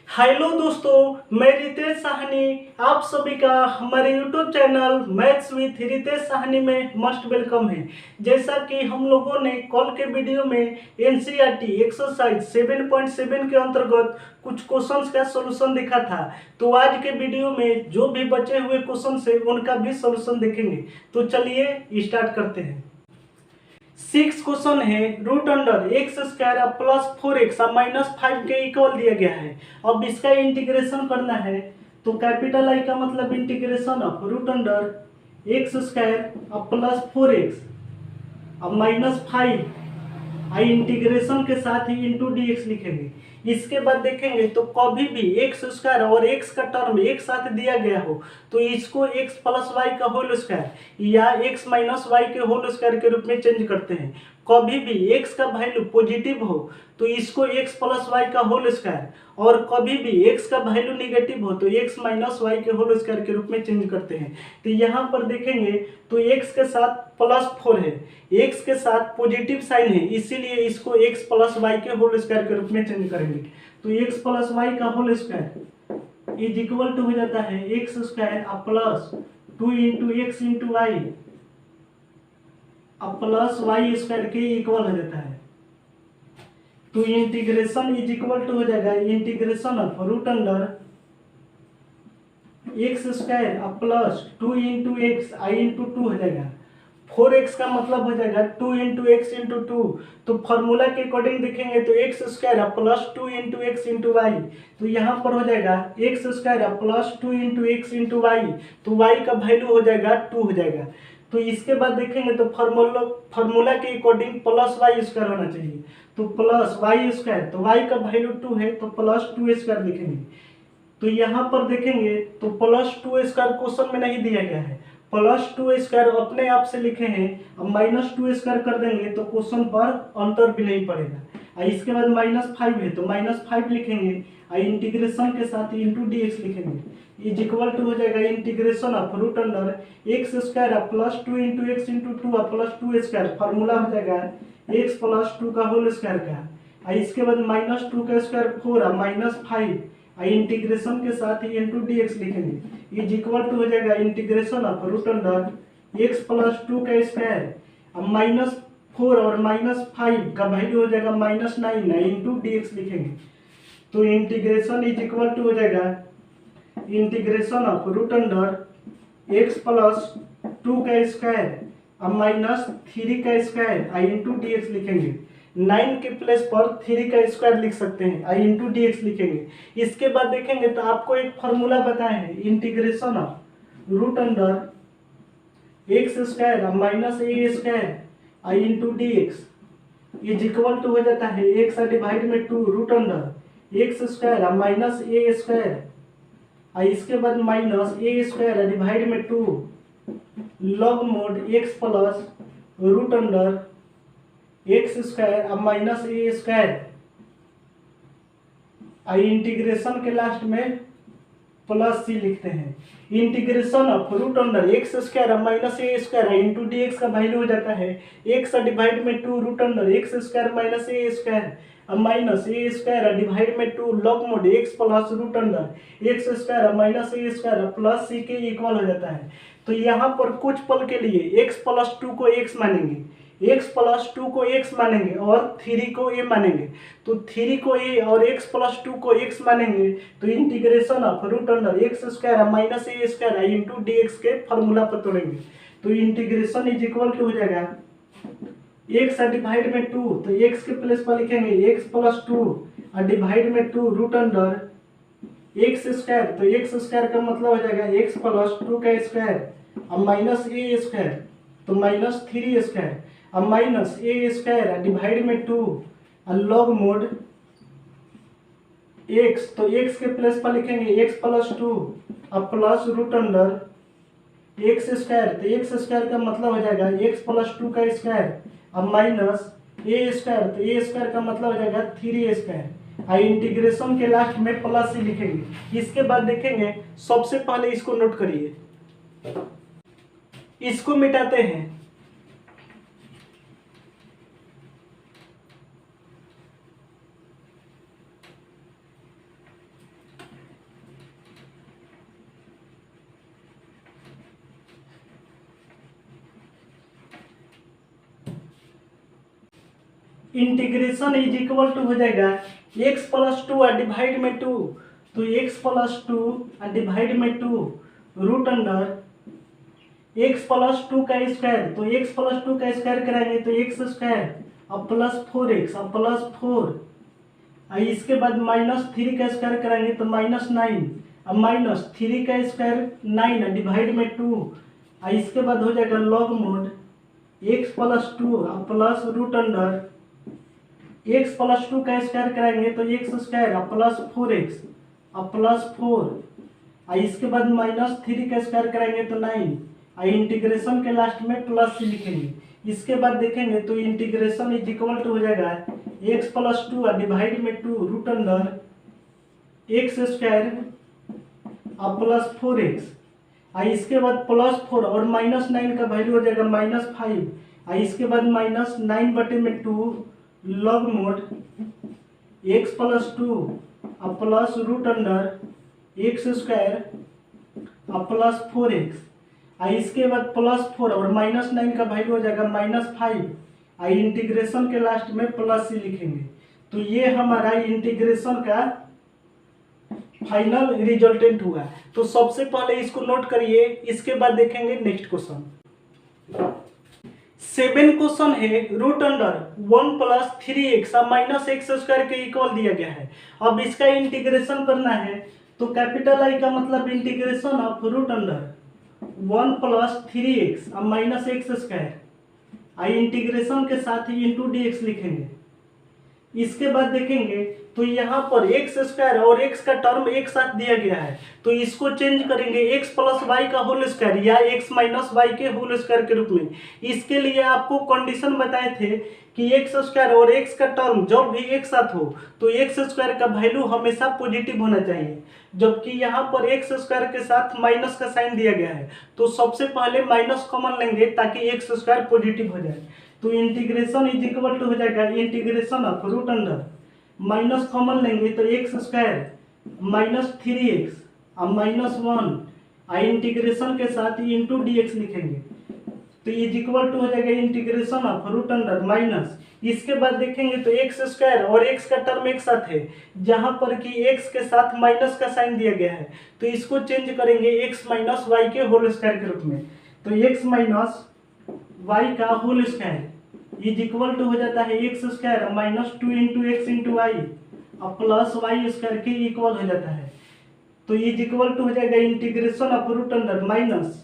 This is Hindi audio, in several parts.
हेलो दोस्तों, मैं रितेश साहनी आप सभी का हमारे YouTube channel maths with Ritesh Sahni में मस्ट वेलकम है। जैसा कि हम लोगों ने कल के वीडियो में एनसीईआरटी एक्सरसाइज 7.7 के अंतर्गत कुछ क्वेश्चंस का सॉल्यूशन देखा था, तो आज के वीडियो में जो भी बचे हुए क्वेश्चन है उनका भी सॉल्यूशन देखेंगे। तो चलिए स्टार्ट करते हैं। 6 क्वेश्चन है, root under x square plus 4x minus 5 के इक्वल दिया गया है। अब इसका इंटीग्रेशन करना है, तो कैपिटल आई का मतलब integration of root under x square plus 4x अब माइनस 5 आई इंटीग्रेशन के साथ ही इंटू डी एक्स लिखेंगे। इसके बाद देखेंगे तो कभी भी एक्स स्क्वायर और एक्स का टर्म एक साथ दिया गया हो तो इसको एक्स प्लस वाई का होल स्क्वायर या एक्स माइनस वाई के होल स्क्वायर के रूप में चेंज करते हैं। कभी भी एक्स का वैल्यू पॉजिटिव हो तो इसको एक्स प्लस वाई का होल स्क्वायर, और कभी भी एक्स का वैल्यू निगेटिव हो तो एक्स माइनस वाई के होल स्क्वायर के रूप में चेंज करते हैं। तो यहाँ पर देखेंगे तो एक्स के साथ +4 है, एक्स के साथ पॉजिटिव साइन है, इसीलिए इसको एक्स प्लस वाई के होल स्क्वायर के रूप में चेंज करेंगे। तो एक्स प्लस वाई का whole square is equal to हो जाता है x square plus 2 into x into y plus y square के इक्वल हो जाता है। तो इंटीग्रेशन इज इक्वल टू हो जाएगा integration of root under x square plus 2 into x I into 2 हो जाएगा। 4x का मतलब हो जाएगा 2 इंटू एक्स इंटू 2। तो फॉर्मूला के अकॉर्डिंग देखेंगे तो x square plus 2 into x into y, तो यहाँ पर हो जाएगा x square plus 2 into x into y, तो वाई का वैल्यू हो जाएगा 2 हो जाएगा। तो इसके बाद देखेंगे तो फॉर्मूला के अकॉर्डिंग प्लस वाई स्क्वायर होना चाहिए, तो प्लस वाई स्क्वायर, तो वाई का वैल्यू 2 है तो प्लस 2 स्क्वायर लिखेंगे। तो यहाँ पर देखेंगे तो प्लस 2 स्क्वायर क्वेश्चन में नहीं दिया गया है, +2 स्क्वायर अपने आप से लिखे हैं। अब -2 स्क्वायर कर देंगे तो क्वेश्चन पर अंतर भी नहीं पड़ेगा। इसके बाद -5 है तो -5 लिखेंगे, इंटीग्रेशन के साथ इंटू डी एक्स लिखेंगे इज इक्वल टू हो जाएगा integration of root under x square plus 2 into x into 2 plus 2 square, formula हो जाएगा एक्स प्लस 2 का होल स्क्वायर का। इसके बाद -2 का स्क्वायर 4 -5 इंटीग्रेशन के साथ ही इंटू डी एक्स लिखेंगे इज इक्वल टू हो जाएगा integration of root under x plus 2 का स्क्वायर अब -4 और -5 का वैल्यू हो जाएगा -9 इंटू डी एक्स लिखेंगे। तो इंटीग्रेशन इज इक्वल टू हो जाएगा integration of root under x plus 2 का स्क्वायर अब -3 का स्क्वायर इंटू डी एक्स लिखेंगे। 9 के प्लेस पर 3 का स्क्वायर लिख सकते हैं, आई इंटू डी एक्स लिखेंगे। इसके बाद देखेंगे तो आपको एक फॉर्मूला बताए हैं integration of root under x square minus a square I into d x is equal to हो जाता है एक्स डिवाइड में 2 root under x square minus a square, इसके बाद माइनस ए स्क्वायर डिवाइड में 2 log mod x plus root under x square अब माइनस ए स्क्वायर, इंटीग्रेशन के लास्ट में प्लस सी लिखते हैं। Integration of root under x square अब minus a square into d x का वैल्यू हो जाता है एक्स डिवाइड में 2 root under x square minus a square अब माइनस ए स्क्वायर डिवाइड में 2 log mod x plus root under x square minus a square plus c के इक्वल हो जाता है। तो यहाँ पर कुछ पल के लिए x प्लस 2 को x मानेंगे, x प्लस 2 को x मानेंगे और 3 को a मानेंगे। तो 3 को a और x प्लस 2 को x मानेंगे तो integration of root under x square minus a square into d x के फॉर्मूला पर तोड़ेंगे। तो इंटीग्रेशन इज इक्वल टू हो जाएगा x डिवाइड में 2, तो x के प्लेस पर लिखेंगे x प्लस 2 डिवाइड में 2 रूट अंडर एक्स स्क्वायर, तो एक्स स्क्वायर का मतलब हो जाएगा x प्लस 2 का स्क्वायर अब माइनस ए स्क्वायर, तो -3 स्क्वायर अब माइनस ए स्क्वायर डिवाइड में 2 लॉग मोड एक्स, तो एक्स के प्लेस पर लिखेंगे x प्लस 2 अब plus root under x square, तो एक्स स्क्वायर का मतलब हो जाएगा x प्लस 2 का स्क्वायर अब माइनस ए स्क्वायर, तो ए स्क्वायर का मतलब हो जाएगा 3 स्क्वायर, इंटीग्रेशन के लास्ट में प्लस सी लिखेंगे। इसके बाद देखेंगे सबसे पहले इसको नोट करिए, इसको मिटाते हैं इंटीग्रेशन इज इक्वल टू हो जाएगा x प्लस टू और डिवाइड में 2, तो x प्लस टू और डिवाइड में 2 root under x plus two का स्क्वायर, तो x प्लस टू का स्क्वायर कराएंगे तो एक्स स्क्वायर अब प्लस 4x अब प्लस 4, और इसके बाद माइनस 3 का स्क्वायर कराएंगे तो माइनस 9, अब माइनस 3 का स्क्वायर 9 डिवाइड में 2, और इसके बाद हो जाएगा log mod x plus two अब plus root under x plus two का स्क्वायर कराएंगे तो एक्स स्क्वायर अब प्लस 4x अब प्लस 4, और इसके बाद माइनस 3 का स्क्वायर कराएंगे तो 9, और इंटीग्रेशन के लास्ट में प्लस लिखेंगे। इसके बाद देखेंगे तो इंटीग्रेशन इज इक्वल टू हो जाएगा x प्लस टू और डिवाइड में 2 रूट अंडर एक्स स्क्वायर अब प्लस 4x, और इसके बाद प्लस 4 और माइनस 9 का वैल्यू हो जाएगा माइनस 5, और इसके बाद माइनस 9 बटे में 2 log mod x plus two अब plus root under x square अब प्लस 4x, और इसके बाद प्लस 4 और माइनस 9 का वैल्यू हो जाएगा माइनस 5, और इंटीग्रेशन के लास्ट में प्लस ही लिखेंगे। तो ये हमारा इंटीग्रेशन का फाइनल रिजल्टेंट हुआ। तो सबसे पहले इसको नोट करिए, इसके बाद देखेंगे नेक्स्ट क्वेश्चन। 7 क्वेश्चन है root under 1 plus 3x minus x square के इक्वल दिया गया है। अब इसका इंटीग्रेशन करना है, तो कैपिटल आई का मतलब integration of root under 1 plus 3x minus x square, I integration के साथ ही इंटू dx लिखेंगे। इसके बाद देखेंगे तो यहाँ पर एक्स स्क्वायर और एक्स का टर्म एक साथ दिया गया है, तो इसको चेंज करेंगे एक्स प्लस वाई का होल स्क्वायर या एक्स माइनस वाई के होल स्क्वायर के रूप में। इसके लिए आपको कंडीशन बताए थे कि एक्स स्क्वायर और एक्स का टर्म जब भी एक साथ हो तो एक्स स्क्वायर का वैल्यू हमेशा पॉजिटिव होना चाहिए, जबकि यहाँ पर एक्स स्क्वायर के साथ माइनस का साइन दिया गया है, तो सबसे पहले माइनस कॉमन लेंगे ताकि एक्स स्क्वायर पॉजिटिव हो जाए। तो इंटीग्रेशन इज इक्वल टू हो जाएगा integration of root under minus common लेंगे तो एक्स स्क्वायर माइनस 3x अब माइनस 1, आई इंटीग्रेशन के साथ ही इंटू dx लिखेंगे, तो इज इक्वल टू हो जाएगा integration of root under minus. इसके बाद देखेंगे तो एक्स स्क्वायर और एक्स का टर्म एक साथ है, जहां पर कि एक्स के साथ माइनस का साइन दिया गया है, तो इसको चेंज करेंगे एक्स माइनस वाई के होल स्क्वायर के रूप में। तो एक्स माइनस वाई का whole square is equal to हो जाता है x square minus 2 into x into y अब प्लस वाई स्क्वायर के इक्वल हो जाता है। तो इज इक्वल टू हो जाएगा integration of root under minus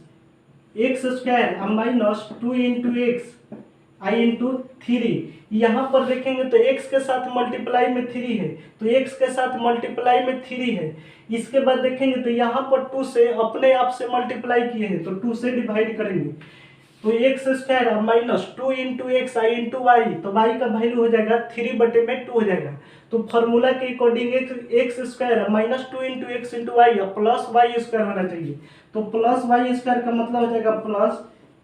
x square minus 2 into x I into 3। यहाँ पर देखेंगे तो x के साथ मल्टीप्लाई में 3 है, तो x के साथ मल्टीप्लाई में 3 है। इसके बाद देखेंगे तो यहाँ पर 2 से अपने आप से मल्टीप्लाई किए हैं, तो 2 से डिवाइड करेंगे, तो x square minus 2 into x आई इंटू वाई, तो वाई का वैल्यू हो जाएगा 3 बटे में 2 हो जाएगा। तो फॉर्मूला के according x square minus 2 into x into y plus y square होना चाहिए, तो प्लस वाई स्क्वायर का मतलब हो जाएगा प्लस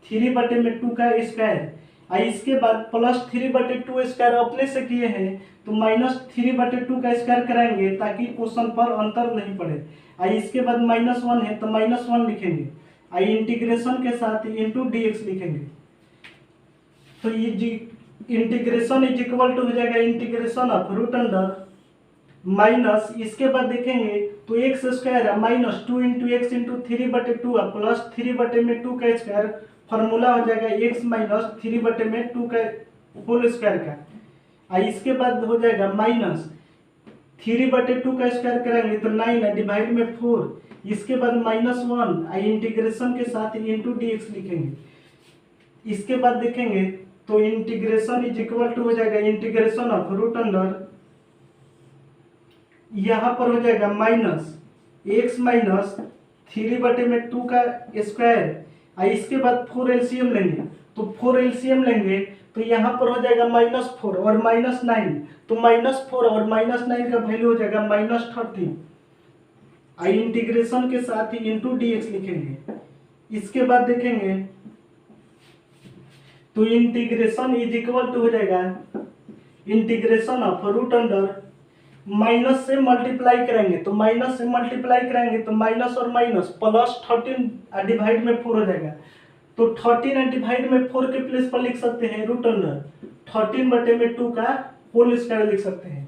3 बटे में 2 का स्क्वायर, और इसके बाद प्लस 3 बटे 2 स्क्वायर अपने से किए हैं, तो माइनस 3 बटे 2 का स्क्वायर कराएंगे ताकि क्वेश्चन पर अंतर नहीं पड़े, और इसके बाद माइनस 1 है तो माइनस 1 लिखेंगे, आई इंटीग्रेशन के साथ इंटू dx लिखेंगे। तो ये इंटीग्रेशन इज इक्वल टू हो जाएगा integration of root under minus, इसके बाद देखेंगे तो x square minus 2 into x into 3 बटे 2 प्लस 3 बटे में 2 का स्क्वायर, फॉर्मूला हो जाएगा एक्स माइनस 3 बटे में 2 का होल स्क्वायर का, और इसके बाद हो जाएगा माइनस 3 बटे 2 का स्क्वायर करेंगे तो 9 डिवाइड में 4, इसके बाद माइनस 1 आई इंटीग्रेशन के साथ इंटू dx लिखेंगे। इसके बाद देखेंगे तो इंटीग्रेशन इज इक्वल टू हो जाएगा इंटीग्रेशन ऑफ रूट अंडर, यहाँ पर हो जाएगा माइनस एक्स माइनस 3 बटे में 2 का स्क्वायर, और इसके बाद 4 एलसीएम लेंगे, तो 4 एलसीएम लेंगे तो यहाँ पर हो जाएगा -4 और -9, तो -4 और -9 का वैल्यू हो जाएगा -13, आई इंटीग्रेशन के साथ ही इंटू dx लिखेंगे। इसके बाद देखेंगे तो इंटीग्रेशन इज इक्वल टू हो जाएगा integration of root under minus से मल्टीप्लाई करेंगे, तो माइनस से मल्टीप्लाई करेंगे तो माइनस और माइनस प्लस 13 डिवाइड में 4 हो जाएगा, तो 13 डिवाइड में 4 के प्लेस पर लिख सकते हैं रूट अंडर 13/2 का होल स्क्वायर लिख सकते हैं,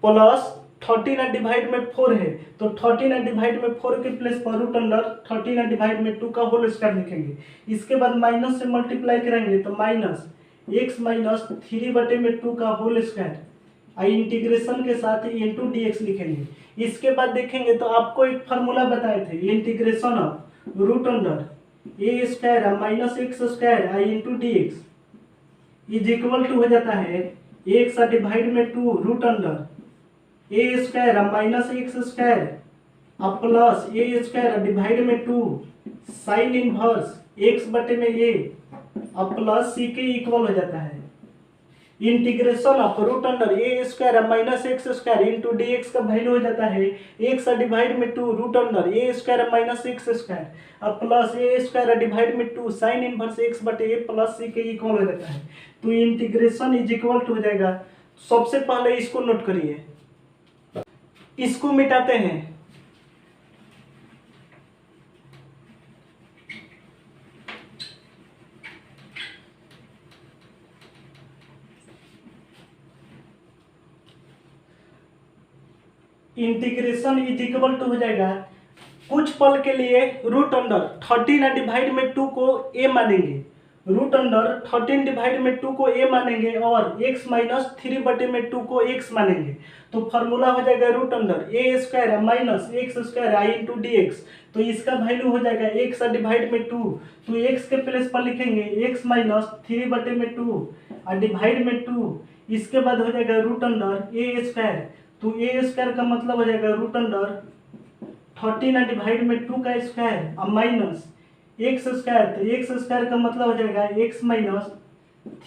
प्लस 13 डिवाइड में 4 है तो 13 डिवाइड में 4 के प्लेस पर रूट अंडर 13 डिवाइड में 2 का होल स्क्वायर लिखेंगे। इसके बाद माइनस से मल्टीप्लाई करेंगे तो माइनस x माइनस 3/2 का होल स्क्वायर, आई इंटीग्रेशन के साथ इंटू dx लिखेंगे। इसके बाद देखेंगे तो आपको एक फार्मूला बताए थे, integration of root under a square minus x square I into dx is equal to हो जाता है x डिवाइड में 2 root under a square minus x square plus a square divide में 2 साइन इनवर्स एक्स बटे में ए प्लस सी के इक्वल हो जाता है। Integration of root under a square minus x square into d x का वैल्यू हो जाता है एक्स डिवाइड में 2 root under a square minus x square plus a square divide में 2 साइन इनवर्स एक्स बटे ए प्लस सी के इक्वल हो जाता है। तो इंटीग्रेशन इज इक्वल टू हो जाएगा, सबसे पहले इसको नोट करिए, इसको मिटाते हैं, इंटीग्रेशन इज इक्वल टू हो जाएगा, कुछ पल के लिए रूट अंडर 13 डिवाइड में 2 को a मानेंगे, रूट अंडर 13 डिवाइड में 2 को a मानेंगे और x माइनस 3/2 को x मानेंगे। तो फार्मूला हो जाएगा root under a square minus x square I into d x. तो इसका वैल्यू हो जाएगा x डिवाइड में 2, तो x के प्लेस पर लिखेंगे x माइनस 3/2 और डिवाइड में 2, इसके बाद हो जाएगा रूट अंडर ए स्क्वायर, तो ए स्क्वायर का मतलब हो जाएगा रूट अंडर 13 डिवाइड में 2 का स्क्वायर और माइनस एक्स स्क्वायर, तो एक्स स्क्वायर का मतलब हो जाएगा एक्स माइनस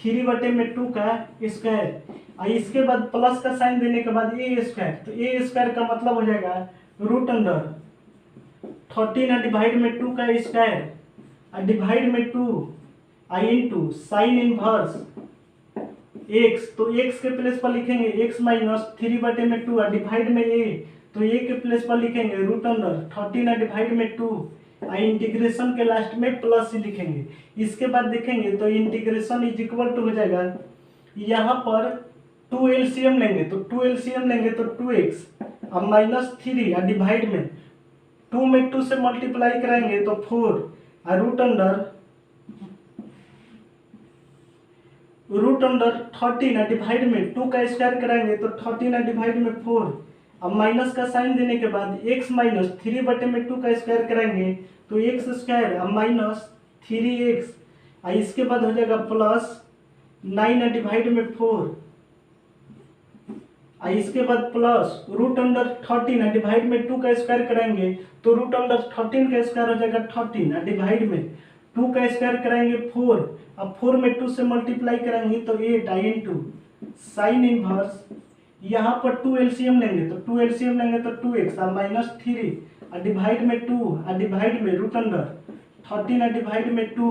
3/2 का स्क्वायर और इसके बाद प्लस का साइन देने के बाद ए स्क्वायर, तो ए स्क्वायर का मतलब हो जाएगा रूट अंडर 13 डिवाइड में 2 का स्क्वायर और डिवाइड में 2 आई इंटू साइन इनवर्स एक्स, तो एक्स के प्लेस पर लिखेंगे एक्स माइनस 3/2 और डिवाइड में ए, तो ए के प्लेस पर लिखेंगे रूट अंडर 13 डिवाइड में 2 और इंटीग्रेशन के लास्ट में प्लस ही लिखेंगे। इसके बाद देखेंगे तो इंटीग्रेशन इज इक्वल टू हो जाएगा, यहाँ पर 2 एलसीएम लेंगे तो 2 एलसीएम लेंगे तो 2x और माइनस 3 और डिवाइड में 2 में 2 से मल्टीप्लाई कराएंगे तो 4 और रूट अंडर 13 डिवाइड में 2 का स्क्वायर कराएंगे तो 13 डिवाइड में 4 अब माइनस का साइन देने के बाद x माइनस 3/2 का स्क्वायर कराएंगे तो एक्स स्क्वायर अब माइनस 3x और इसके बाद हो जाएगा प्लस 9 डिवाइड में 4 और इसके बाद प्लस रूट अंडर 13 डिवाइड में 2 का स्क्वायर कराएंगे तो रूट अंडर 13 का स्क्वायर हो जाएगा 13 और डिवाइड में 2 का स्क्वायर कराएंगे 4, अब 4 में 2 से मल्टीप्लाई करेंगे तो 8 आई इंटू साइन इनवर्स, यहाँ पर 2 एलसीएम लेंगे तो 2 एलसीएम लेंगे तो 2x और माइनस 3 और डिवाइड में 2 और डिवाइड में रूट अंडर 13 डिवाइड में 2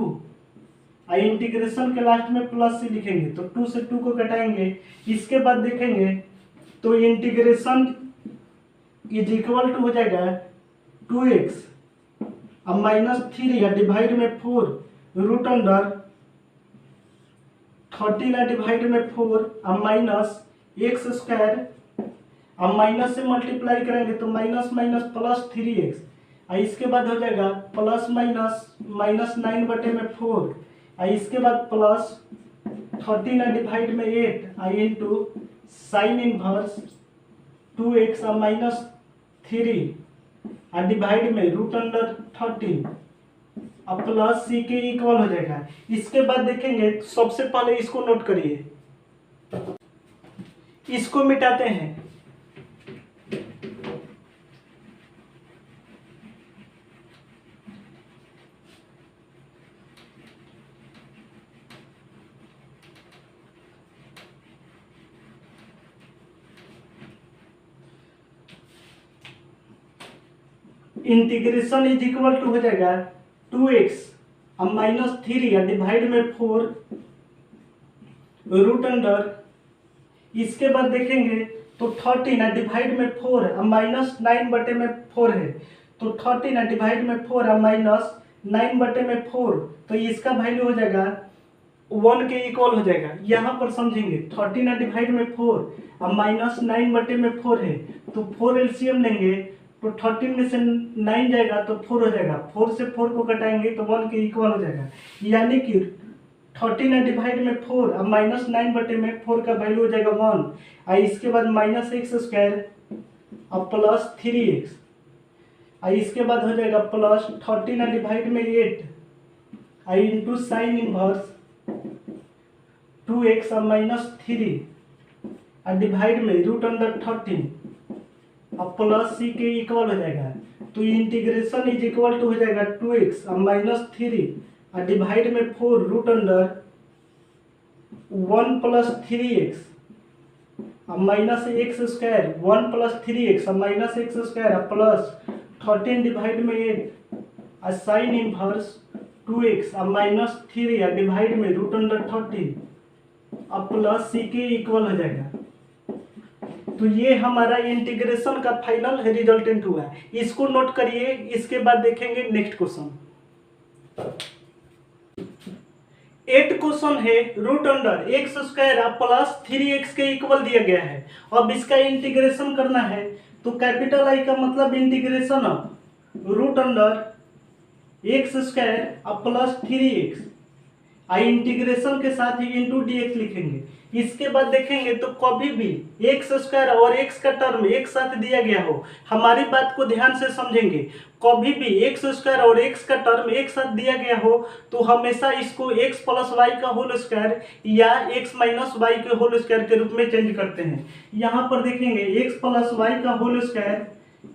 और इंटीग्रेशन के लास्ट में प्लस से लिखेंगे तो 2 से 2 को घटाएंगे। इसके बाद देखेंगे तो इंटीग्रेशन इज इक्वल टू हो जाएगा 2x अब माइनस 3 और डिवाइड में 4 रूट अंडर 13 डिवाइड में 4 और माइनस एक्स स्क्वायर, अब माइनस से मल्टीप्लाई करेंगे तो माइनस माइनस प्लस 3x और इसके बाद हो जाएगा प्लस माइनस 9/4 और इसके बाद प्लस 13 डिवाइड में 8 आई इंटू साइन इनवर्स 2x और माइनस 3 और डिवाइड में रूट अंडर 13 अब प्लस सी के इक्वल हो जाएगा। इसके बाद देखेंगे सबसे पहले इसको नोट करिए, इसको मिटाते हैं, इंटीग्रेशन इज इक्वल टू हो जाएगा 2x अब माइनस 3 और डिवाइड में 4 रूट अंडर, इसके बाद देखेंगे तो 13 डिवाइड में 4 अब माइनस 9/4 है तो 13 डिवाइड में 4 अब माइनस 9/4, तो इसका वैल्यू हो जाएगा 1 के इक्वल हो जाएगा। यहाँ पर समझेंगे 13 डिवाइड में 4 अब -9/4 है, तो 4 एलसीएम लेंगे तो 13 में से 9 जाएगा तो 4 हो जाएगा, 4 से 4 को घटाएंगे तो 1 के इक्वल हो जाएगा। यानी कि 13 डिवाइड में 4 अब -9/4 का वैल्यू हो जाएगा 1, और इसके बाद -x² अब +3x, और इसके बाद हो जाएगा +13 डिवाइड में 8 आई इंटू साइन इनवर्स 2x अब -3 और डिवाइड में √13 अब +c के इक्वल हो जाएगा। तो इंटीग्रेशन इज इक्वल टू हो जाएगा 2x अब -3 और डिवाइड में 4 √1 +3x अब -x² 1 +3x अब -x² अब +13 डिवाइड में 8 और साइन इनवर्स 2x अब -3 और डिवाइड में √13 अब +c के इक्वल हो जाएगा। तो ये हमारा इंटीग्रेशन का फाइनल रिजल्टेंट हुआ है, इसको नोट करिए। इसके बाद देखेंगे नेक्स्ट क्वेश्चन। 8 क्वेश्चन है √x² अब +3x के इक्वल दिया गया है। अब इसका इंटीग्रेशन करना है, तो कैपिटल आई का मतलब इंटीग्रेशन ऑफ √x² अब +3x आई इंटीग्रेशन के साथ ही इंटू dx लिखेंगे। इसके बाद देखेंगे तो कभी भी x² और x का टर्म एक साथ दिया गया हो, हमारी बात को ध्यान से समझेंगे, कभी भी x² और x का टर्म एक साथ दिया गया हो तो हमेशा इसको x + y का होल स्क्वायर या x - y के होल स्क्वायर के रूप में चेंज करते हैं। यहाँ पर देखेंगे x + y का होल स्क्वायर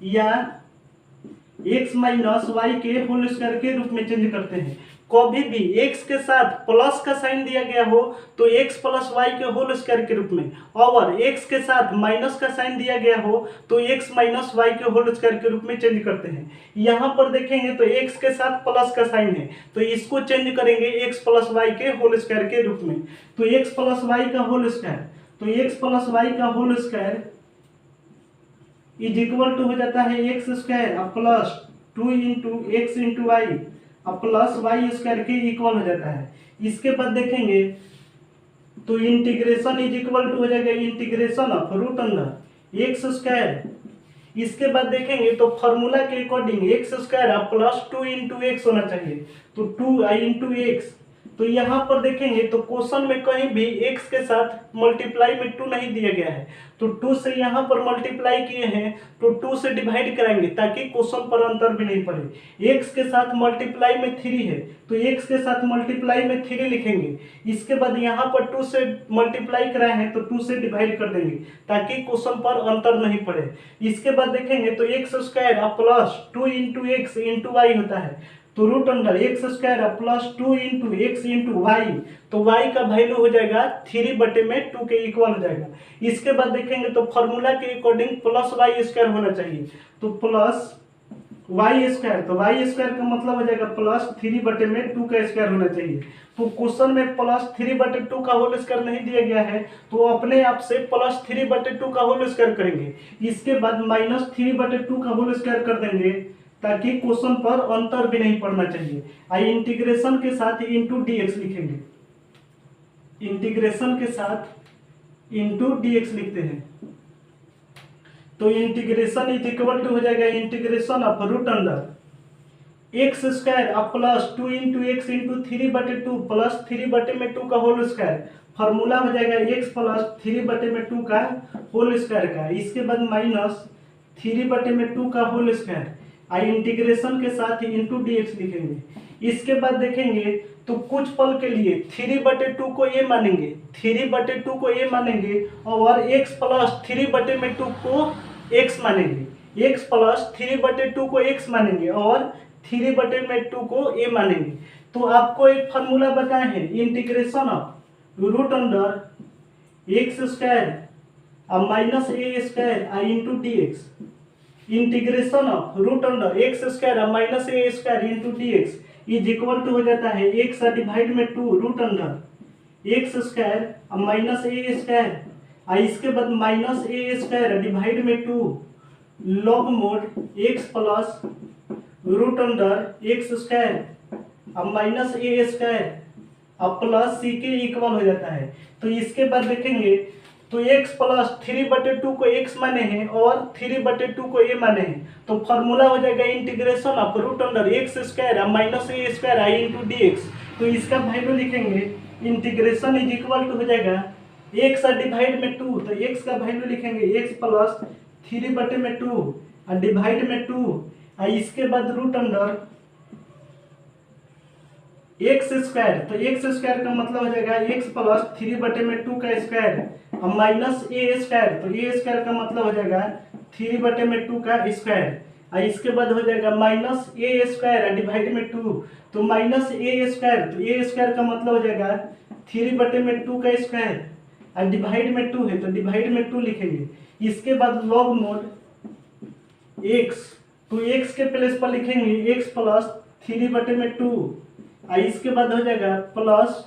या x - y के होल स्क्वायर के रूप में चेंज करते हैं। कभी भी x के साथ प्लस का साइन दिया गया हो तो x + y के होल स्क्वायर के रूप में, और x के साथ माइनस का साइन दिया गया हो तो x - y के होल स्क्वायर के रूप में चेंज करते हैं। यहाँ पर देखेंगे तो x के साथ प्लस का साइन है तो इसको चेंज करेंगे x + y के होल स्क्वायर के रूप में। तो x + y का होल स्क्वायर, तो x + y का whole square is equal to हो जाता है x² अब +2 × x × y अब +y² के इक्वल हो जाता है। इसके बाद देखेंगे तो इंटीग्रेशन इज इक्वल टू हो जाएगा इंटीग्रेशन ऑफ √x²। इसके बाद देखेंगे तो फॉर्मूला के अकॉर्डिंग x² अब +2 × x होना चाहिए, तो 2i × x। तो यहाँ पर देखेंगे तो क्वेश्चन में कहीं भी x के साथ मल्टीप्लाई में 2 नहीं दिया गया है, तो 2 से यहाँ पर मल्टीप्लाई किए हैं तो 2 से डिवाइड कराएंगे ताकि क्वेश्चन पर अंतर भी नहीं पड़े। x के साथ मल्टीप्लाई में 3 है तो x के साथ मल्टीप्लाई में 3 लिखेंगे। इसके बाद यहाँ पर 2 से मल्टीप्लाई कराए हैं तो 2 से डिवाइड कर देंगे ताकि क्वेश्चन पर अंतर नहीं पड़े। इसके बाद देखेंगे तो x² अब +2 × x × y होता है, तो √x² अब +2 × x × y, तो y का वैल्यू हो जाएगा 3/2 के इक्वल हो जाएगा। इसके बाद देखेंगे तो फॉर्मूला के अकॉर्डिंग +y² होना चाहिए, तो +y², तो y² का मतलब हो जाएगा +3/2 का स्क्वायर होना चाहिए। तो क्वेश्चन में +3/2 का होल स्क्वायर नहीं दिया गया है तो अपने आप से +3/2 का होल स्क्वायर करेंगे। इसके बाद -3/2 का होल स्क्वायर कर देंगे ताकि क्वेश्चन पर अंतर भी नहीं पड़ना चाहिए। आई इंटीग्रेशन के साथ इंटू dx लिखेंगे, इंटीग्रेशन के साथ इंटू dx लिखते हैं। तो इंटीग्रेशन इज इक्वल टू हो जाएगा इंटीग्रेशन ऑफ √x² अब +2 × x × 3/2 +3/2 का होल स्क्वायर, फॉर्मूला हो जाएगा x + 3/2 का होल स्क्वायर का। इसके बाद -3/2 का होल स्क्वायर, आई इंटीग्रेशन के साथ ही इंटू dx लिखेंगे। इसके बाद देखेंगे तो कुछ पल के लिए 3/2 को a मानेंगे, 3/2 को a मानेंगे और x + 3/2 को x मानेंगे, x + 3/2 को x मानेंगे और 3/2 को a मानेंगे। तो आपको एक फार्मूला बताए हैं इंटीग्रेशन ऑफ √x² अब -a² I into dx, integration of √x² अब -a² into dx is equal to हो जाता है x डिवाइड में 2 √x² अब -a², और इसके बाद -a² डिवाइड में 2 log mod x + √x² अब -a² अब प्लस सी के इक्वल हो जाता है। तो इसके बाद देखेंगे तो x प्लस 3/2 को x माने हैं और 3/2 को a माने हैं, तो फॉर्मूला हो जाएगा integration of root under x square minus a square I into d x. तो इसका वैल्यू लिखेंगे इंटीग्रेशन इज इक्वल टू हो जाएगा x डिवाइड में 2, तो x का वैल्यू लिखेंगे x प्लस 3/2 और डिवाइड में 2 और इसके बाद रूट अंडर एक्स स्क्वायर, तो एक्स स्क्वायर का मतलब हो जाएगा एक्स प्लस 3/2 का स्क्वायर और माइनस ए स्क्वायर, तो ए स्क्वायर का मतलब हो जाएगा 3/2 का स्क्वायर और इसके बाद हो जाएगा माइनस ए स्क्वायर डिवाइड में 2, तो माइनस ए स्क्वायर, तो ए स्क्वायर का मतलब हो जाएगा 3/2 का स्क्वायर और डिवाइड में 2 है तो डिवाइड में 2 लिखेंगे। इसके बाद लॉग मोड एक्स, तो एक्स के प्लेस पर लिखेंगे एक्स प्लस 3/2 और इसके बाद हो जाएगा plus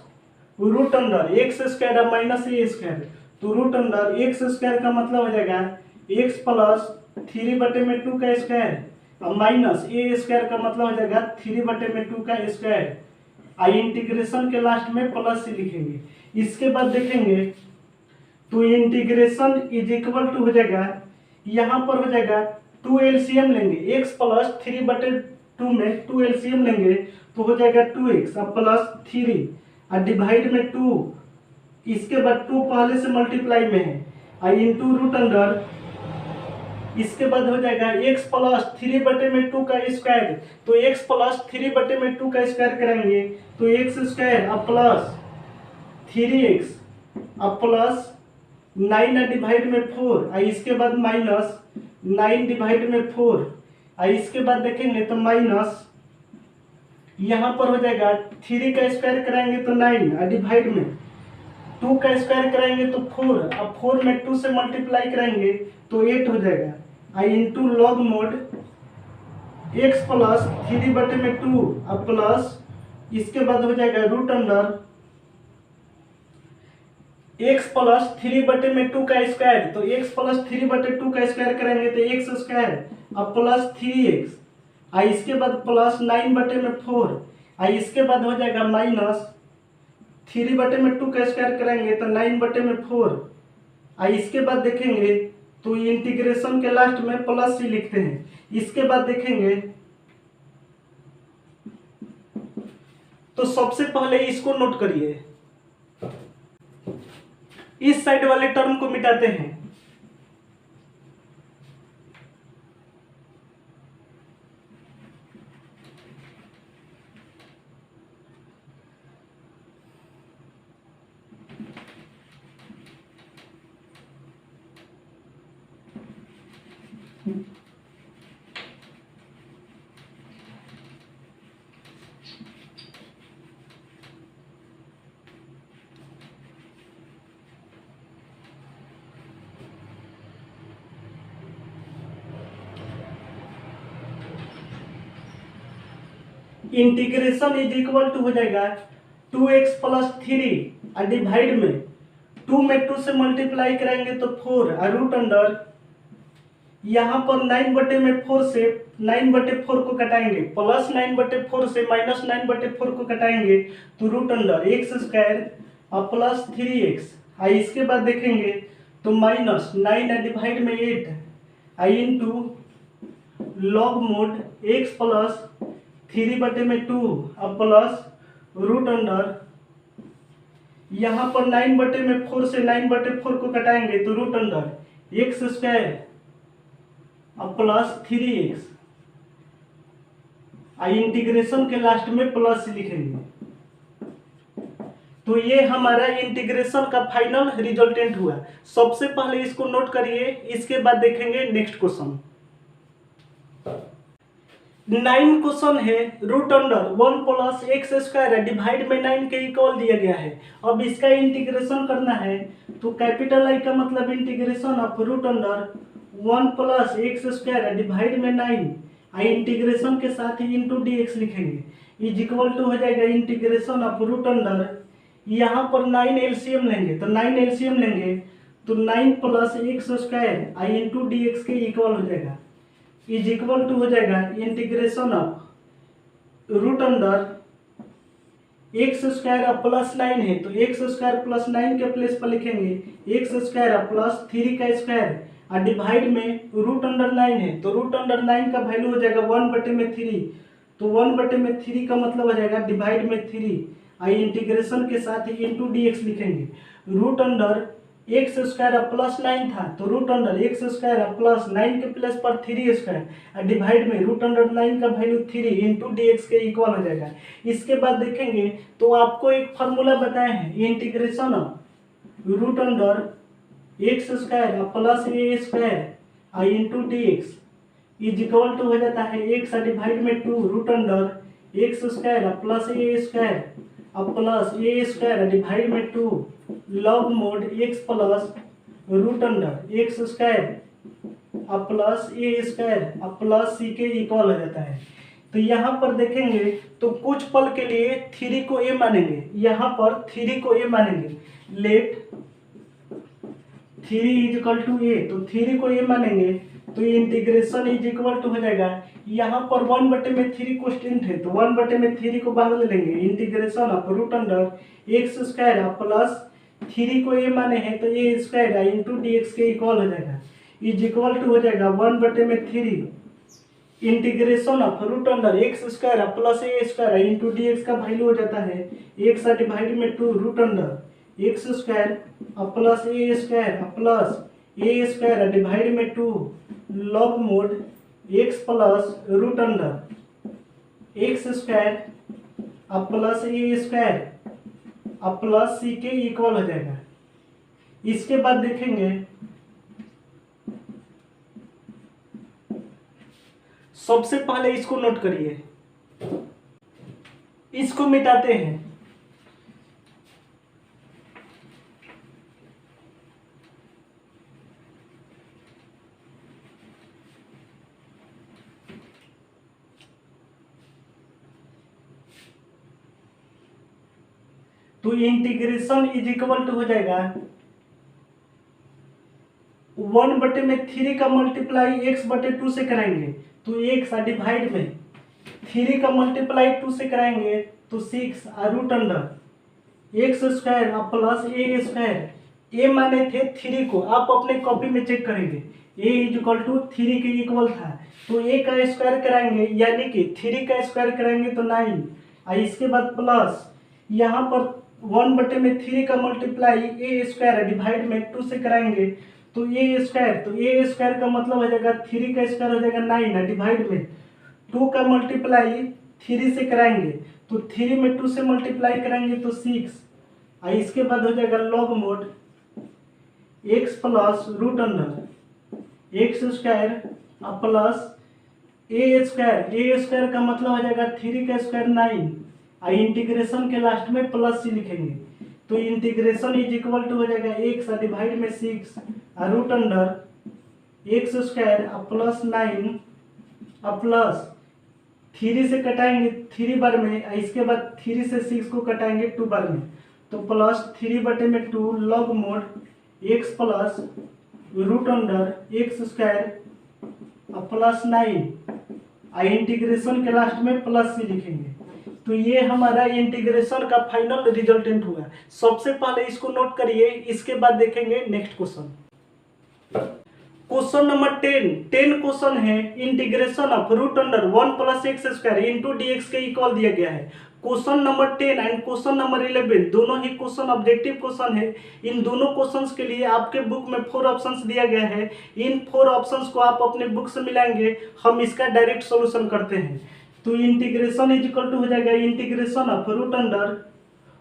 root under x square minus a square, तो रूट अंडर एक्स स्क्वायर का मतलब हो जाएगा एक्स प्लस 3/2 का स्क्वायर और माइनस ए स्क्वायर का मतलब हो जाएगा 3/2 का स्क्वायर और इंटीग्रेशन के लास्ट में प्लस सी लिखेंगे। इसके बाद देखेंगे तो इंटीग्रेशन इज इक्वल टू हो जाएगा, यहाँ पर हो जाएगा 2 एलसीएम लेंगे x प्लस 3/2 में 2 एलसीएम लेंगे तो हो जाएगा 2x अब प्लस 3 और डिवाइड में 2, इसके बाद 2 पहले से मल्टीप्लाई में है और इंटू रूट अंडर, इसके बाद हो जाएगा x प्लस 3/2 का स्क्वायर, तो x प्लस 3/2 का स्क्वायर करेंगे तो x स्क्वायर अब प्लस 3x अब प्लस 9 डिवाइड में 4 और इसके बाद माइनस 9 डिवाइड में 4 और इसके बाद देखेंगे तो माइनस यहाँ पर हो जाएगा 3 का स्क्वायर कराएंगे तो 9 और डिवाइड में 2 का स्क्वायर कराएंगे तो 4, अब 4 में 2 से मल्टीप्लाई कराएंगे तो 8 हो जाएगा और into log mod x plus 3/2 अब प्लस इसके बाद हो जाएगा रूट अंडर x प्लस 3/2 का स्क्वायर, तो x प्लस 3/2 का स्क्वायर करेंगे तो x स्क्वायर अब प्लस 3x और इसके बाद प्लस 9/4 और इसके बाद हो जाएगा माइनस 3/2 का स्क्वायर करेंगे तो 9/4 और इसके बाद देखेंगे तो इंटीग्रेशन के लास्ट में प्लस सी लिखते हैं। इसके बाद देखेंगे तो सबसे पहले इसको नोट करिए, इस साइड वाले टर्म को मिटाते हैं। इंटीग्रेशन इज इक्वल टू हो जाएगा 2x प्लस 3 और डिवाइड में 2 में 2 से मल्टीप्लाई कराएंगे तो 4 और रूट अंडर यहाँ पर 9/4 से 9/4 को कटाएंगे प्लस 9/4 से माइनस 9/4 को कटाएंगे तो रूट अंडर एक्स स्क्वायर और प्लस 3x और इसके बाद देखेंगे तो माइनस 9 डिवाइड में 8 आई into log mod x plus 3/2 अब प्लस रूट अंडर यहाँ पर 9/4 से 9/4 को कटाएंगे तो रूट अंडर एक्स स्क्वायर अब प्लस 3x और इंटीग्रेशन के लास्ट में प्लस लिखेंगे। तो ये हमारा इंटीग्रेशन का फाइनल रिजल्टेंट हुआ। सबसे पहले इसको नोट करिए, इसके बाद देखेंगे नेक्स्ट क्वेश्चन। 9 क्वेश्चन है root under 1 plus x square divide में 9 के इक्वल दिया गया है। अब इसका इंटीग्रेशन करना है तो कैपिटल आई का मतलब integration of root under 1 plus x square divide में 9 और इंटीग्रेशन के साथ ही इंटू डी एक्स लिखेंगे इज इक्वल टू हो जाएगा इंटीग्रेशन ऑफ रूट अंडर, यहाँ पर 9 एलसीएम लेंगे तो 9 एलसीएम लेंगे तो 9 प्लस एक्स स्क्वायर आई इंटू डी एक्स के इक्वल हो जाएगा इज इक्वल टू हो जाएगा integration of root under x square अब प्लस 9 है तो एक्स स्क्वायर प्लस 9 के प्लेस पर लिखेंगे एक्स स्क्वायर अब प्लस 3 का स्क्वायर और डिवाइड में रूट अंडर 9 है तो रूट अंडर 9 का वैल्यू हो जाएगा 1/3। तो 1/3 का मतलब हो जाएगा डिवाइड में 3 और इंटीग्रेशन के साथ ही इंटू डी एक्स लिखेंगे। रूट अंडर एक्स स्क्वायर अब प्लस 9 था तो रूट अंडर एक्स स्क्वायर अब प्लस 9 के प्लेस पर 3 स्क्वायर और डिवाइड में रूट अंडर 9 का वैल्यू 3 इंटू डी एक्स के इक्वल हो जाएगा। इसके बाद देखेंगे तो आपको एक फार्मूला बताए हैं integration of root under x square अब प्लस ए स्क्वायर और into d x is equal to हो जाता है एक्स डिवाइड में 2 रूट अंडर एक्स स्क्वायर अब प्लस ए स्क्वायर अब प्लस ए स्क्वायर डिवाइड में 2 log mod x plus root under x square अब प्लस ए स्क्वायर अब प्लस सी के इक्वल हो जाता है। तो यहाँ पर देखेंगे तो कुछ पल के लिए 3 को ए मानेंगे, यहाँ पर 3 को ए मानेंगे, लेट 3 इज इक्वल टू ए तो 3 को ए मानेंगे तो इंटीग्रेशन इज इक्वल टू हो जाएगा यहाँ पर 1/3 कोस्टेंट है तो 1/3 को बाहर ले लेंगे integration of root under x square plus 3 को ए माने हैं तो a square into d x के इक्वल हो जाएगा इज इक्वल टू हो जाएगा 1/3 integration of root under x square plus a square into d x का वैल्यू हो जाता है एक्स डिवाइड में 2 root under x square plus a square plus a square divide में 2 log mod x plus root under x square plus a square plus c के इक्वल हो जाएगा। इसके बाद देखेंगे सबसे पहले इसको नोट करिए, इसको मिटाते हैं तो इंटीग्रेशन इज इक्वल टू हो जाएगा 1/3 का मल्टीप्लाई x/2 से कराएंगे तो x डिवाइड में 3 का मल्टीप्लाई 2 से कराएंगे तो 6 root under x square plus a square a माने थे 3 को, आप अपने कॉपी में चेक करेंगे ए इज इक्वल टू 3 के इक्वल था तो ए का स्क्वायर कराएंगे यानी कि 3 का स्क्वायर कराएंगे तो 9 और इसके बाद प्लस यहाँ पर 1/3 का मल्टीप्लाई ए स्क्वायर डिवाइड में 2 से कराएंगे तो ए स्क्वायर का मतलब हो जाएगा 3 का स्क्वायर हो जाएगा 9 डिवाइड में 2 का मल्टीप्लाई 3 से कराएंगे तो 3 में 2 से मल्टीप्लाई कराएंगे तो 6 और इसके बाद हो जाएगा log mod x plus root under x square plus a square का मतलब हो जाएगा 3 का स्क्वायर 9 और इंटीग्रेशन के लास्ट में प्लस सी लिखेंगे तो इंटीग्रेशन इज इक्वल टू हो जाएगा एक्स डिवाइड में 6 root under x square plus 9 plus 3 से कटाएंगे 3 बार में, इसके बाद 3 से 6 को कटाएंगे 2 बार में तो plus 3/2 log mod x plus root under x square plus 9 और इंटीग्रेशन के लास्ट में प्लस सी लिखेंगे। तो ये हमारा इंटीग्रेशन का फाइनल रिजल्टेंट हुआ। सबसे पहले इसको नोट करिए, इसके बाद देखेंगे next question. Question number 10 question है integration of root under 1 plus x square into d x के इक्वल दिया गया है। Question number 10 and question number 11 दोनों ही क्वेश्चन ऑब्जेक्टिव क्वेश्चन है। इन दोनों क्वेश्चंस के लिए आपके बुक में 4 ऑप्शंस दिया गया है। इन 4 ऑप्शंस को आप अपने बुक से मिलाएंगे, हम इसका डायरेक्ट सॉल्यूशन करते हैं। तो इंटीग्रेशन इज इक्वल टू हो जाएगा integration of root under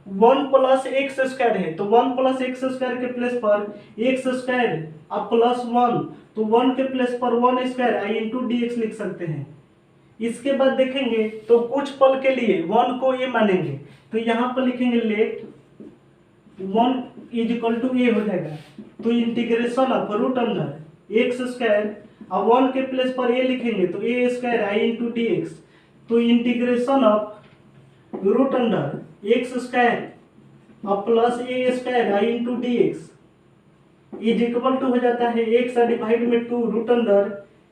1 plus x square है तो 1 प्लस एक्स स्क्वायर के प्लेस पर एक्स स्क्वायर प्लस 1 तो 1 के प्लेस पर 1 स्क्वायर आई इंटू डी एक्स लिख सकते हैं। इसके बाद देखेंगे तो कुछ पल के लिए 1 को ए मानेंगे तो यहाँ पर लिखेंगे let 1 is equal to a हो जाएगा तो integration of root under x square और 1 के प्लेस पर ए लिखेंगे तो a square I into d x तो integration of root under x square plus a square I into d x is equal to हो जाता है एक्स डिवाइड में 2 root under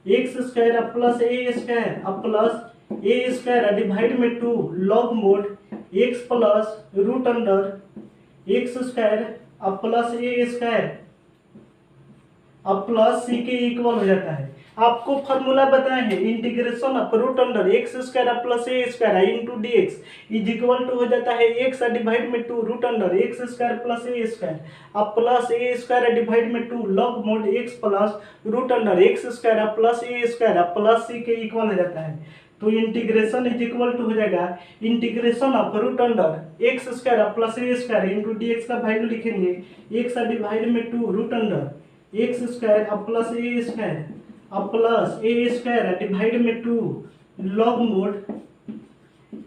x square plus a square plus a square divide में 2 log mod x plus root under x square अब प्लस ए स्क्वायर अब प्लस सी के इक्वल हो जाता है। आपको फॉर्मूला बताए हैं integration of root under x square plus a square into d x is equal to हो जाता है एक्स डिवाइड में 2 root under x square plus a square अब प्लस ए स्क्वायर डिवाइड में 2 log mod x plus root under x square plus a square plus c के इक्वल हो जाता है। तो इंटीग्रेशन इज इक्वल टू हो जाएगा integration of root under x square plus a square into d x का वैल्यू लिखेंगे एक्स डिवाइड में 2 रूट अंडर एक्स स्क्वायर अब प्लस ए स्क्वायर अब प्लस ए स्क्वायर डिवाइड में 2 log mod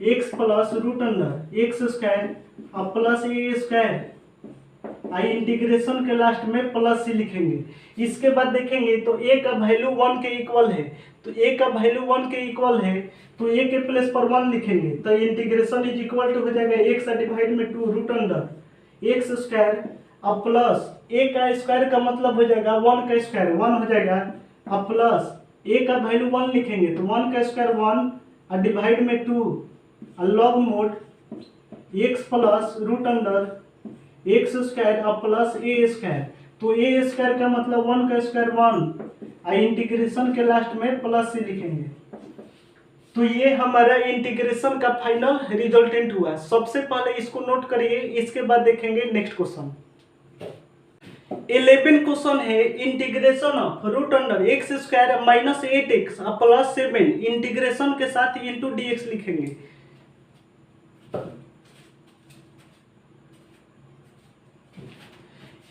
x plus root under x square अब plus a square I integration के लास्ट में प्लस सी लिखेंगे। इसके बाद देखेंगे तो ए का वैल्यू 1 के इक्वल है, तो ए का वैल्यू 1 के इक्वल है तो ए के प्लेस पर 1 लिखेंगे तो इंटीग्रेशन इज इक्वल टू हो जाएगा एक्स डिवाइड में 2 रूट अंडर एक्स स्क्वायर अब प्लस ए का स्क्वायर का मतलब हो जाएगा 1 का स्क्वायर 1 हो जाएगा अब प्लस ए का वैल्यू 1 लिखेंगे तो 1 का स्क्वायर 1 और डिवाइड में 2 log mod x plus root under x square अब प्लस ए स्क्वायर तो ए स्क्वायर का मतलब 1 का स्क्वायर 1 और इंटीग्रेशन के लास्ट में प्लस सी लिखेंगे। तो ये हमारा इंटीग्रेशन का फाइनल रिजल्टेंट हुआ। सबसे पहले इसको नोट करिए, इसके बाद देखेंगे नेक्स्ट क्वेश्चन। 11 क्वेश्चन है integration of root under x square minus 8x plus 7 integration के साथ इंटू डी एक्स लिखेंगे।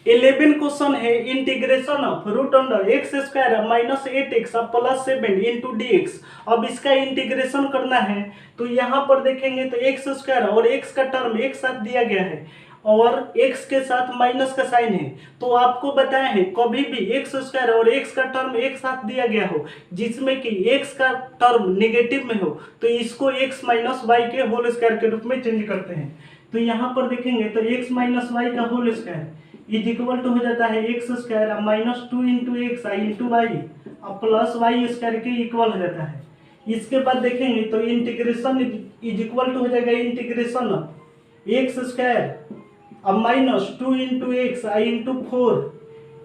इलेवन क्वेश्चन है integration of root under x square minus 8x plus 7 into d x. अब इसका इंटीग्रेशन करना है तो यहाँ पर देखेंगे तो एक्स स्क्वायर और एक्स का टर्म एक साथ दिया गया है और x के साथ माइनस का साइन है। तो आपको बताया है कभी भी एक्स स्क्वायर और x का टर्म एक साथ दिया गया हो जिसमें कि x का टर्म नेगेटिव में हो तो इसको x माइनस वाई के होल स्क्वायर के रूप में चेंज करते हैं। तो यहाँ पर देखेंगे तो x माइनस वाई का whole square is equal to हो जाता है x square minus 2 into x into y अब प्लस वाई स्क्वायर के इक्वल हो जाता है। इसके बाद देखेंगे तो इंटीग्रेशन इज इक्वल टू हो जाएगा इंटीग्रेशन एक्स स्क्वायर अब minus 2 into x into 4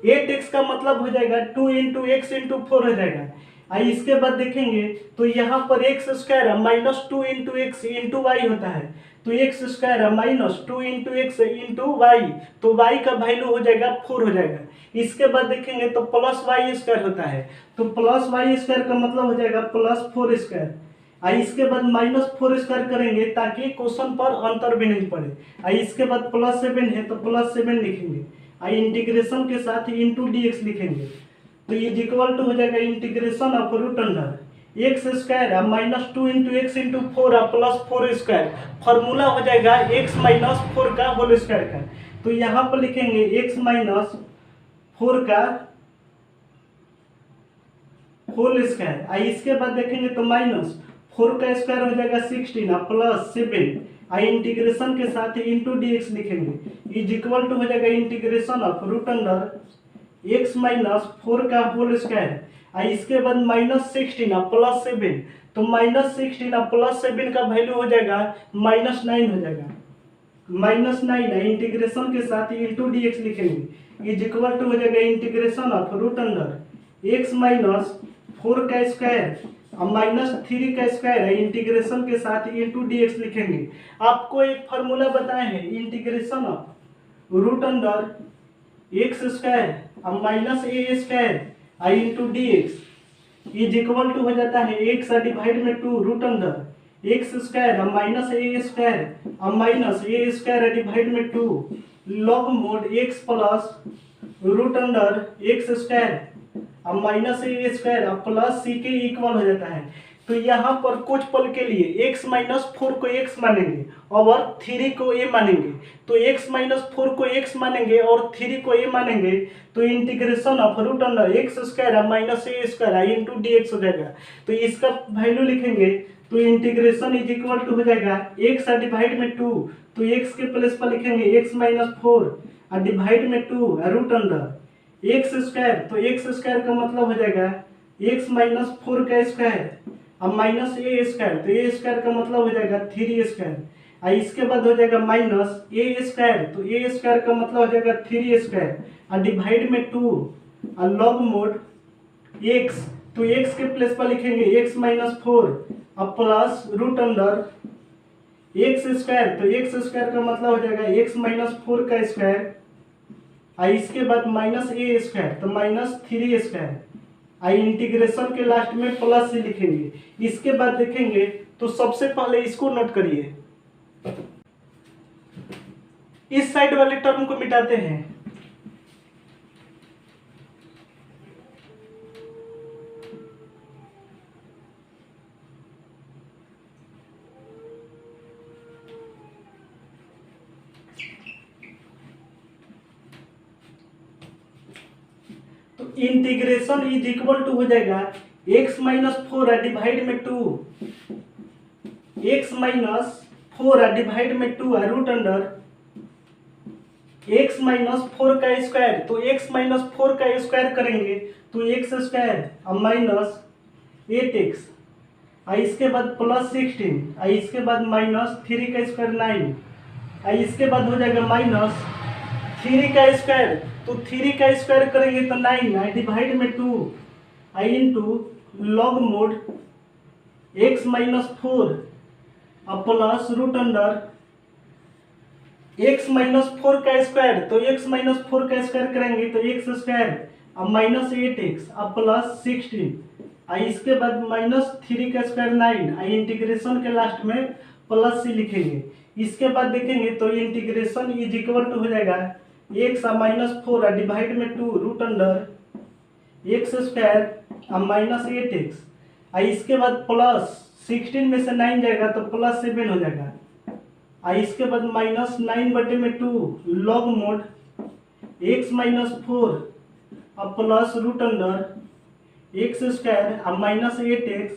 8x का मतलब हो जाएगा 2 इंटू एक्स इंटू 4 हो जाएगा। इसके बाद देखेंगे तो यहाँ पर x square minus 2 into x into y होता है तो x square minus 2 into x into y तो वाई का वैल्यू हो जाएगा 4 हो जाएगा। इसके बाद देखेंगे तो प्लस वाई स्क्वायर होता है तो प्लस वाई स्क्वायर का मतलब हो जाएगा प्लस 4 स्क्वायर। इसके बाद माइनस 4 स्क्वायर करेंगे ताकि क्वेश्चन पर अंतर भी नहीं पड़े। इसके बाद प्लस 7 है तो प्लस 7 लिखेंगे इंटीग्रेशन के साथ इंटू डी एक्स लिखेंगे तो ये इक्वल टू हो जाएगा integration of root under x square minus 2 into x into 4 plus 4 square formula हो जाएगा एक्स माइनस 4 का होल स्क्वायर का। तो यहाँ पर लिखेंगे एक्स माइनस 4 का होल स्क्वायर। इसके बाद देखेंगे तो माइनस 4 का स्क्वायर हो जाएगा 16 प्लस 7 इंटीग्रेशन के साथ इंटू डी एक्स लिखेंगे इज इक्वल टू हो जाएगा integration of root under x minus 4 का होल स्क्वायर। इसके बाद माइनस 16 प्लस 7 तो माइनस 16 प्लस 7 का वैल्यू हो जाएगा माइनस 9 हो जाएगा माइनस 9 इंटीग्रेशन के साथ इंटू डी एक्स लिखेंगे इज इक्वल टू हो जाएगा integration of root under x minus 4 का स्क्वायर अब माइनस 3 का स्क्वायर है इंटीग्रेशन के साथ इंटू डी एक्स लिखेंगे। आपको एक फार्मूला बताए हैं integration of root under x square अब minus a square into d x is equal to हो जाता है एक्स डिवाइड में 2 root under x square minus a square अब माइनस ए स्क्वायर डिवाइड में 2 log mod x plus root under x square अब माइनस ए स्क्वायर अब प्लस सी के इक्वल हो जाता है। तो यहाँ पर कुछ पल के लिए x माइनस 4 को x मानेंगे और 3 को a मानेंगे तो x माइनस 4 को x मानेंगे और 3 को a मानेंगे तो integration of root under x square minus a square into d x हो जाएगा। तो इसका वैल्यू लिखेंगे तो इंटीग्रेशन इज इक्वल टू हो जाएगा x डिवाइड में 2 तो x के प्लेस पर लिखेंगे x माइनस 4 और डिवाइड में 2 रूट अंडर एक्स स्क्वायर तो एक्स स्क्वायर का मतलब हो जाएगा x माइनस 4 का स्क्वायर अब माइनस ए स्क्वायर, तो ए स्क्वायर का मतलब हो जाएगा 3 स्क्वायर। इसके बाद हो जाएगा माइनस ए स्क्वायर, तो ए स्क्वायर का मतलब हो जाएगा 3 स्क्वायर और डिवाइड में 2 और लॉग मोड एक्स, तो एक्स के प्लेस पर लिखेंगे एक्स माइनस 4 अब plus root under x square, तो एक्स स्क्वायर का मतलब हो जाएगा एक्स माइनस 4 का स्क्वायर और इसके बाद माइनस ए स्क्वायर, तो माइनस 3 स्क्वायर आई इंटीग्रेशन के लास्ट में प्लस से लिखेंगे। इसके बाद देखेंगे तो सबसे पहले इसको नोट करिए, इस साइड वाले टर्म को मिटाते हैं। तो इंटीग्रेशन इज इक्वल टू हो जाएगा x माइनस 4 डिवाइड में 2, x माइनस 4 डिवाइड में 2 रूट अंडर x माइनस 4 का स्क्वायर, तो x माइनस 4 का स्क्वायर करेंगे तो x स्क्वायर अब माइनस 8x और इसके बाद प्लस 16 और इसके बाद माइनस 3 का स्क्वायर 9 और इसके बाद हो जाएगा माइनस 3 का स्क्वायर, तो 3 का स्क्वायर करेंगे तो 9 आई डिवाइड में 2 आई into log mod x minus 4 अब plus root under x minus 4 का स्क्वायर, तो x माइनस 4 का स्क्वायर करेंगे तो x स्क्वायर अब माइनस 8x अब प्लस 16 आई इसके बाद माइनस 3 का स्क्वायर 9 आई इंटीग्रेशन के लास्ट में प्लस से लिखेंगे। इसके बाद देखेंगे तो इंटीग्रेशन इज इक्वल टू हो जाएगा x माइनस 4 डिवाइड में 2 रूट अंडर एक्स स्क्वायर अब माइनस 8x और इसके बाद प्लस 16 में से 9 जाएगा तो प्लस 7 हो जाएगा और इसके बाद minus 9/2 log mod x minus 4 अब plus root under x square अब माइनस 8x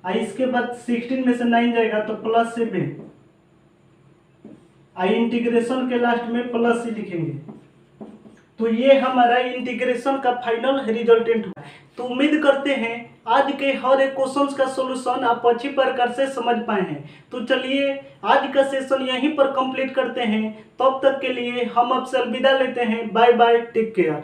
और इसके बाद 16 में से 9 जाएगा तो प्लस 7 आई इंटीग्रेशन के लास्ट में प्लस से लिखेंगे। तो ये हमारा इंटीग्रेशन का फाइनल रिजल्टेंट हुआ। तो उम्मीद करते हैं आज के हर एक क्वेश्चन का सॉल्यूशन आप अच्छी प्रकार से समझ पाए हैं। तो चलिए आज का सेशन यहीं पर कंप्लीट करते हैं। तब तक के लिए हम आपसे अलविदा लेते हैं। Bye bye, take care.